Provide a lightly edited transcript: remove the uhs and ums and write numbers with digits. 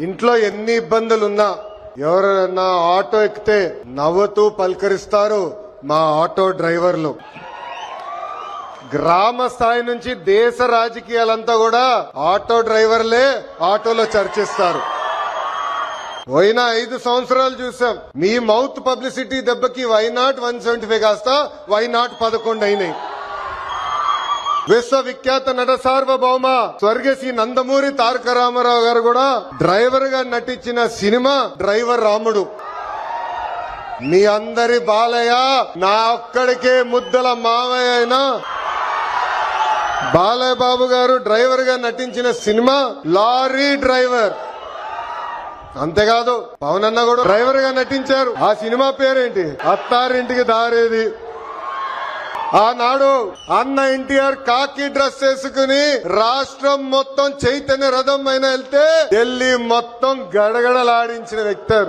ఇంట్లో ఎన్ని ఇబ్బందులున్నా ఎవరన్నా ఆటో ఎక్కితే నవ్వుతూ పలకరిస్తారు మా ఆటో డ్రైవర్లు. గ్రామ స్థాయి నుంచి దేశ రాజకీయాలంతా కూడా ఆటో డ్రైవర్లే ఆటోలో చర్చిస్తారు. పోయిన 5 సంవత్సరాలు చూసాం. మీ మౌత్ పబ్లిసిటీ దెబ్బకి వైనాట్ 175 కాస్త వైనాట్ 11 అయినాయి. విశ్వవిఖ్యాత నట సార్వభౌమ స్వర్గశ్రీ నందమూరి తారక రామారావు గారు కూడా డ్రైవర్ గా నటించిన సినిమా డ్రైవర్ రాముడు. మీ అందరి బాలయ్య నా ఒక్కడికే ముద్దల మావయ్య అయినా బాలయ్య బాబు గారు డ్రైవర్ గా నటించిన సినిమా లారీ డ్రైవర్. అంతేకాదు పవన్ అన్న కూడా డ్రైవర్ గా నటించారు. ఆ సినిమా పేరేంటి? అత్తారింటికి దారేది. ఆనాడు అన్న ఎన్టీఆర్ కాకి డ్రెస్ వేసుకుని రాష్ట్రం మొత్తం చైతన్య రథం అయినా వెళ్తే ఢిల్లీ మొత్తం గడగడలాడించిన వ్యక్తి.